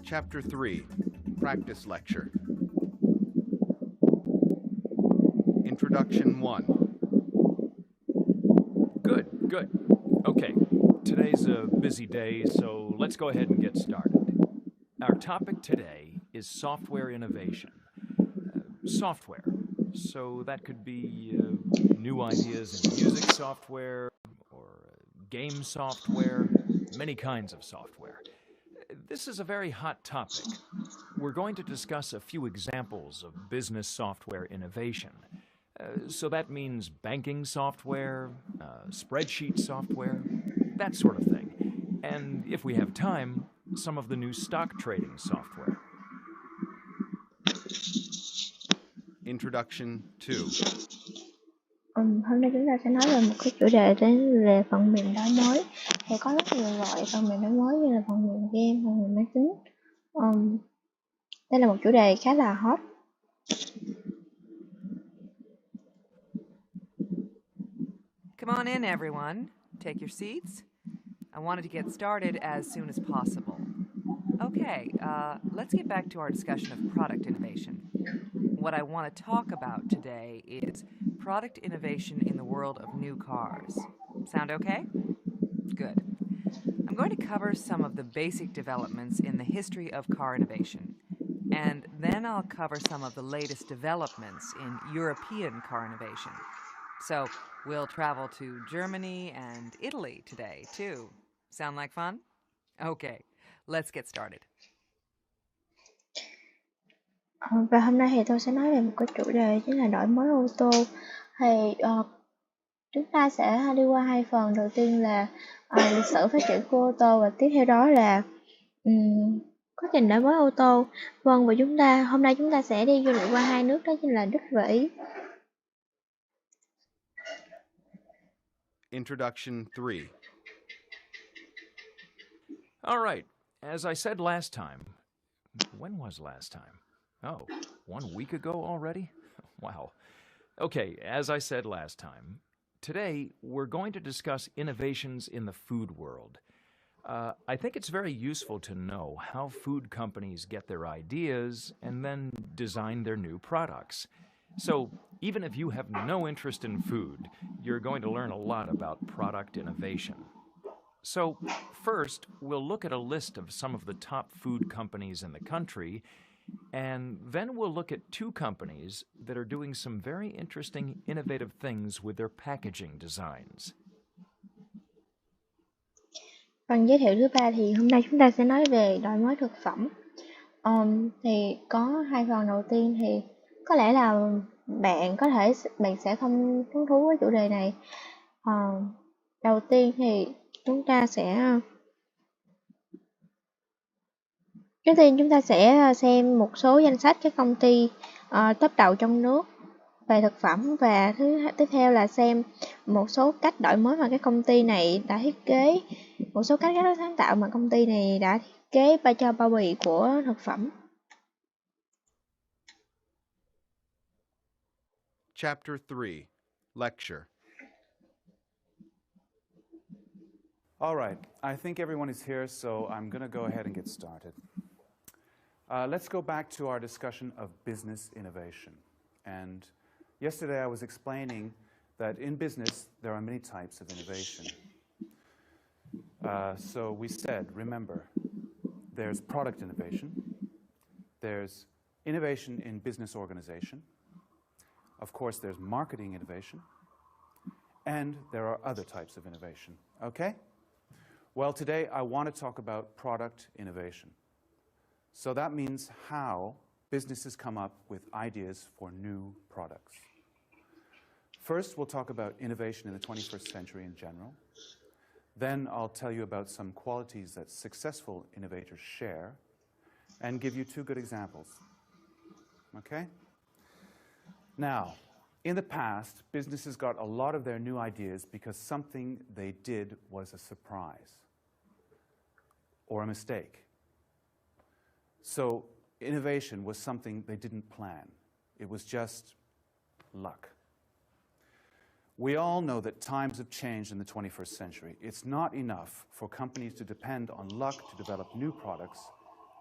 Chapter 3, Practice Lecture. Introduction 1. Good. Okay, today's a busy day, so let's go ahead and get started. Our topic today is software innovation. Software. So that could be new ideas in music software or game software, many kinds of software. This is a very hot topic. We're going to discuss a few examples of business software innovation. So that means banking software, spreadsheet software, that sort of thing. And if we have time, some of the new stock trading software. Introduction 2. Hôm nay chúng ta sẽ nói về một cái chủ đề đến về phần mềm đổi mới. Thì có rất nhiều loại phần mềm đổi mới như là phần mềm game, phần mềm máy tính. Đây là một chủ đề khá là hot. Come on in, everyone. Take your seats. I wanted to get started as soon as possible. Okay, let's get back to our discussion of product innovation. What I want to talk about today is product innovation in the world of new cars. Sound okay? Good. I'm going to cover some of the basic developments in the history of car innovation, and then I'll cover some of the latest developments in European car innovation. So we'll travel to Germany and Italy today, too. Sound like fun? Okay, let's get started. Và hôm nay thì tôi sẽ nói về một cái chủ đề chính là đổi mới ô tô. Thì chúng ta sẽ đi qua hai phần. Đầu tiên là lịch sử phát triển của ô tô và tiếp theo đó là quá trình đổi mới ô tô. Vâng, và hôm nay chúng ta sẽ đi du lịch qua hai nước đó chính là Đức và Ý. Introduction 3. All right, as I said last time, when was last time? Oh, 1 week ago already? Wow. Okay, as I said last time, today we're going to discuss innovations in the food world. I think it's very useful to know how food companies get their ideas and then design their new products. So, even if you have no interest in food, you're going to learn a lot about product innovation. So, first, we'll look at a list of some of the top food companies in the country, and then we'll look at two companies that are doing some very interesting, innovative things with their packaging designs. Phần giới thiệu thứ ba thì hôm nay chúng ta sẽ nói về đổi mới thực phẩm. Thì có hai phần. Đầu tiên thì có lẽ là bạn sẽ không hứng thú với chủ đề này. Đầu tiên thì chúng ta sẽ xem một số danh sách các công ty top đầu trong nước về thực phẩm, và tiếp theo là xem một số cách đổi mới mà các công ty này đã thiết kế, một số cách rất sáng tạo mà công ty này đã thiết kế cho bao bì của thực phẩm. Chapter 3, Lecture. All right, I think everyone is here, so I'm going to go ahead and get started. Let's go back to our discussion of business innovation. And yesterday I was explaining that in business there are many types of innovation. So we said, remember, there's product innovation, there's innovation in business organization, of course there's marketing innovation, and there are other types of innovation. Okay? Well, today I want to talk about product innovation. So that means how businesses come up with ideas for new products. First, we'll talk about innovation in the 21st century in general. Then I'll tell you about some qualities that successful innovators share and give you two good examples. Okay? Now, in the past, businesses got a lot of their new ideas because something they did was a surprise or a mistake. So innovation was something they didn't plan. It was just luck. We all know that times have changed in the 21st century. It's not enough for companies to depend on luck to develop new products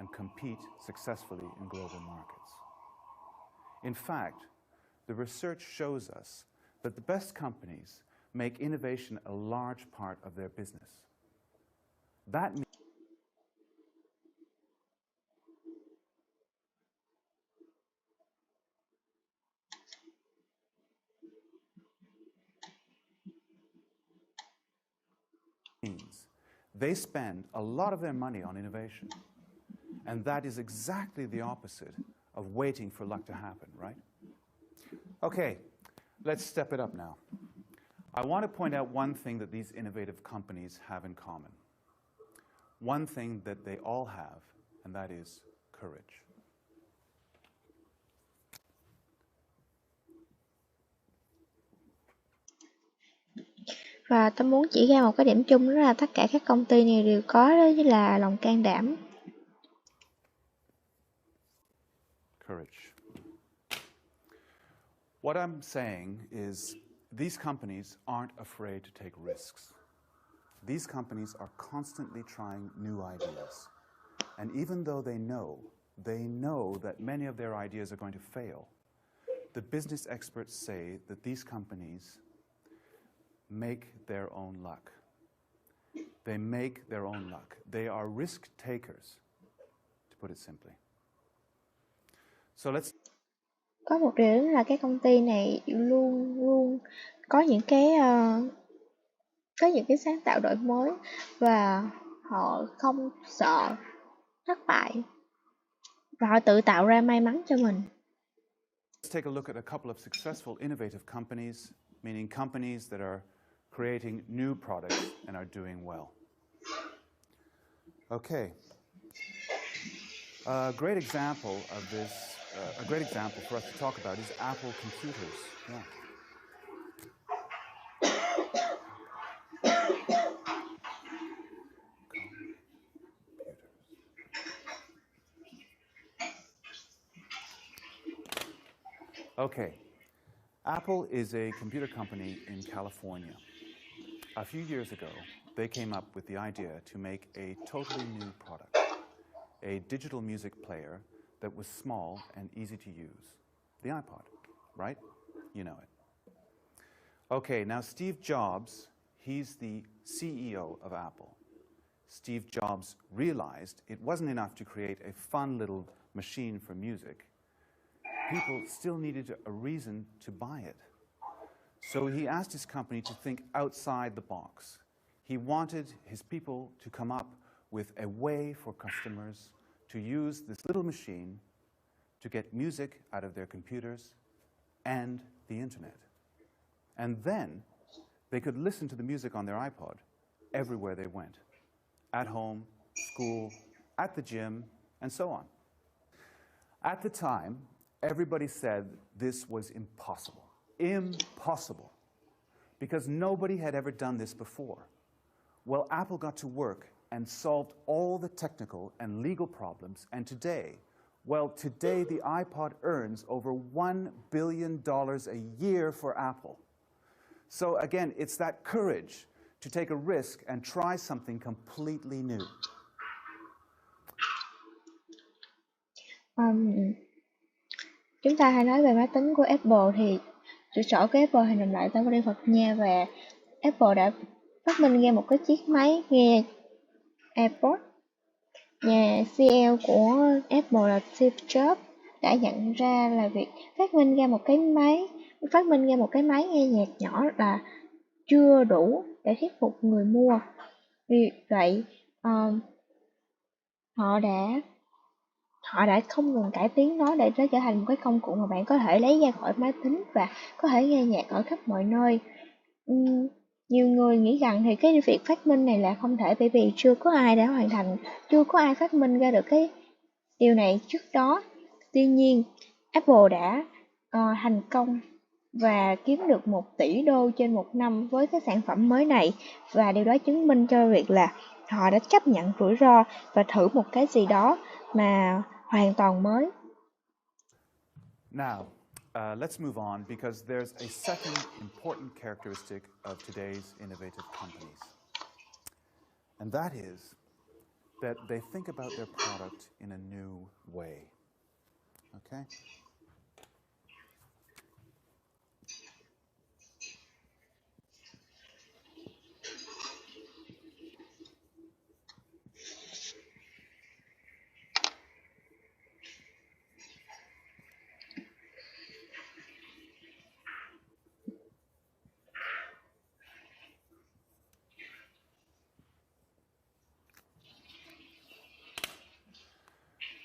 and compete successfully in global markets. In fact, the research shows us that the best companies make innovation a large part of their business. That means they spend a lot of their money on innovation. And that is exactly the opposite of waiting for luck to happen, right? Okay, let's step it up now. I want to point out one thing that these innovative companies have in common. One thing that they all have, and that is courage. Và tôi muốn chỉ ra một cái điểm chung, đó là tất cả các công ty này đều có, đó chính là lòng can đảm. Courage. What I'm saying is these companies aren't afraid to take risks. These companies are constantly trying new ideas. And even though they know that many of their ideas are going to fail, the business experts say that these companies make their own luck. They make their own luck. They are risk takers, to put it simply. So let's Có một điều đó là các công ty này luôn luôn có những cái sáng tạo đổi mới và họ không sợ thất bại và họ tự tạo ra may mắn cho mình. Let's take a look at a couple of successful innovative companies, meaning companies that are creating new products and are doing well. Okay. A great example of this, a great example for us to talk about is Apple computers. Yeah. Okay. Apple is a computer company in California. A few years ago, they came up with the idea to make a totally new product, a digital music player that was small and easy to use. The iPod, right? You know it. Okay, now Steve Jobs, he's the CEO of Apple. Steve Jobs realized it wasn't enough to create a fun little machine for music. People still needed a reason to buy it. So he asked his company to think outside the box. He wanted his people to come up with a way for customers to use this little machine to get music out of their computers and the internet. And then they could listen to the music on their iPod everywhere they went. At home, school, at the gym, and so on. At the time, everybody said this was impossible. Impossible. Because nobody had ever done this before. Well, Apple got to work and solved all the technical and legal problems, and today the iPod earns over $1 billion a year for Apple. So again, it's that courage to take a risk and try something completely new. Chúng ta hay nói về máy tính của Apple thì trụ sở của Apple thì nằm lại tại California và Apple đã phát minh ra một cái chiếc máy nghe AirPods. Nhà CEO của Apple là Steve Jobs đã nhận ra là việc phát minh ra một cái máy nghe nhạc nhỏ là chưa đủ để thuyết phục người mua. Vì vậy, họ đã không ngừng cải tiến nó để nó trở thành một cái công cụ mà bạn có thể lấy ra khỏi máy tính và có thể nghe nhạc ở khắp mọi nơi. Nhiều người nghĩ rằng thì cái việc phát minh này là không thể bởi vì chưa có ai phát minh ra được cái điều này trước đó. Tuy nhiên, Apple đã thành công và kiếm được $1 tỷ trên một năm với cái sản phẩm mới này, và điều đó chứng minh cho việc là họ đã chấp nhận rủi ro và thử một cái gì đó mà hoàn toàn mới. Now, let's move on because there's a second important characteristic of today's innovative companies. And that is that they think about their product in a new way. Okay?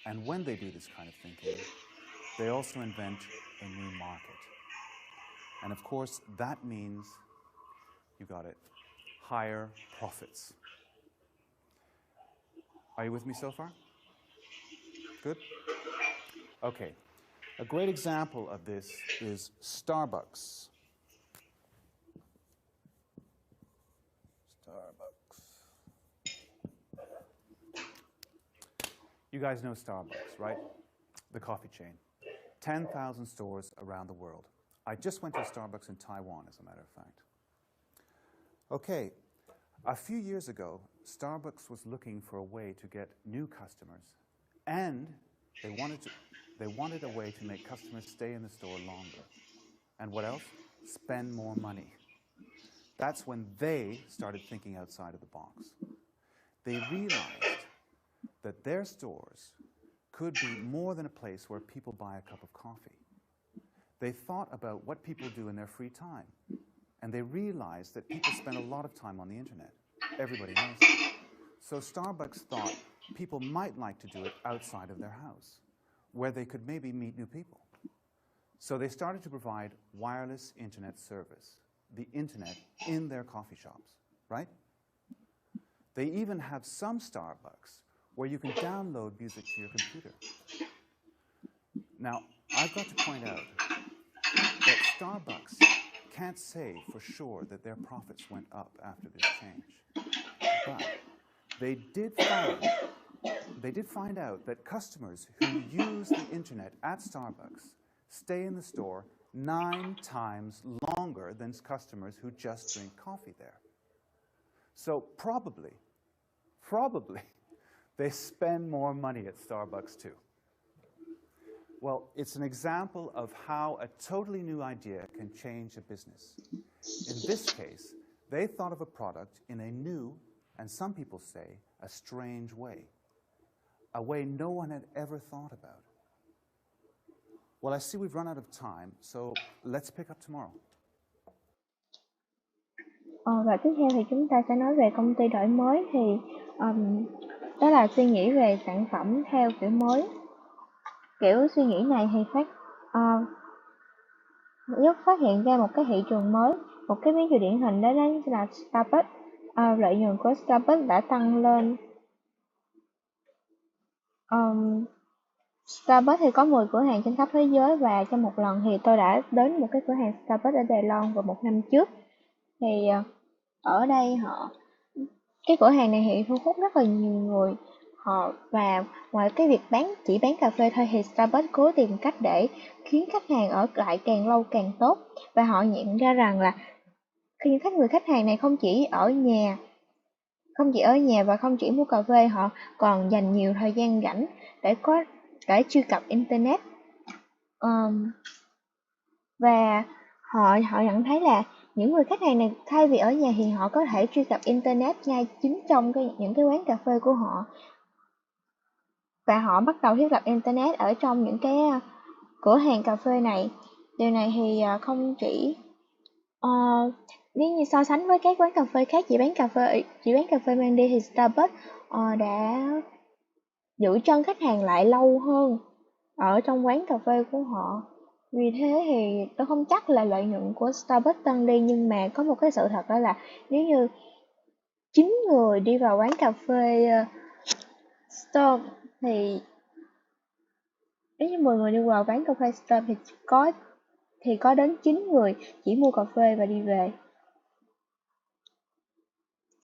And when they do this kind of thinking, they also invent a new market. And of course, that means, you got it, higher profits. Are you with me so far? Good? Okay. A great example of this is Starbucks. You guys know Starbucks, right? The coffee chain. 10,000 stores around the world. I just went to a Starbucks in Taiwan, as a matter of fact. Okay, a few years ago, Starbucks was looking for a way to get new customers, and they wanted a way to make customers stay in the store longer. And what else? Spend more money. That's when they started thinking outside of the box. They realized that their stores could be more than a place where people buy a cup of coffee. They thought about what people do in their free time, and they realized that people spend a lot of time on the internet. Everybody knows that. So Starbucks thought people might like to do it outside of their house, where they could maybe meet new people. So they started to provide wireless internet service, the internet in their coffee shops, right? They even have some Starbucks where you can download music to your computer. Now, I've got to point out that Starbucks can't say for sure that their profits went up after this change. But they did find out that customers who use the internet at Starbucks stay in the store 9 times longer than customers who just drink coffee there. So probably, they spend more money at Starbucks too. Well, it's an example of how a totally new idea can change a business. In this case, they thought of a product in a new, and some people say, a strange way. A way no one had ever thought about. Well, I see we've run out of time, so let's pick up tomorrow. Và tiếp theo thì chúng ta sẽ nói về công ty đổi mới, thì đó là suy nghĩ về sản phẩm theo kiểu mới. Kiểu suy nghĩ này thì giúp phát hiện ra một cái thị trường mới. Một cái ví dụ điển hình đó là Starbucks. Lợi nhuận của Starbucks đã tăng lên. Starbucks thì có 10 cửa hàng trên khắp thế giới, và trong một lần thì tôi đã đến một cái cửa hàng Starbucks ở Đài Loan vào một năm trước. Thì ở đây cái cửa hàng này thì thu hút rất là nhiều người. Và ngoài cái việc chỉ bán cà phê thôi, thì Starbucks cố tìm cách để khiến khách hàng ở lại càng lâu càng tốt. Và họ nhận ra rằng là khi người khách hàng này không chỉ ở nhà và không chỉ mua cà phê, họ còn dành nhiều thời gian rảnh để truy cập internet. Và họ nhận thấy là những người khách hàng này thay vì ở nhà thì họ có thể truy cập internet ngay chính trong những cái quán cà phê của họ. Và họ bắt đầu thiết lập internet ở trong những cái cửa hàng cà phê này. Điều này thì không chỉ nếu như so sánh với các quán cà phê khác chỉ bán cà phê mang đi, thì Starbucks đã giữ chân khách hàng lại lâu hơn ở trong quán cà phê của họ. Vì thế thì tôi không chắc là lợi nhuận của Starbucks tăng đi, nhưng mà có một cái sự thật đó là nếu như 9 người đi vào quán cà phê Starbucks thì nếu như 10 người đi vào quán cà phê Starbucks thì có đến 9 người chỉ mua cà phê và đi về.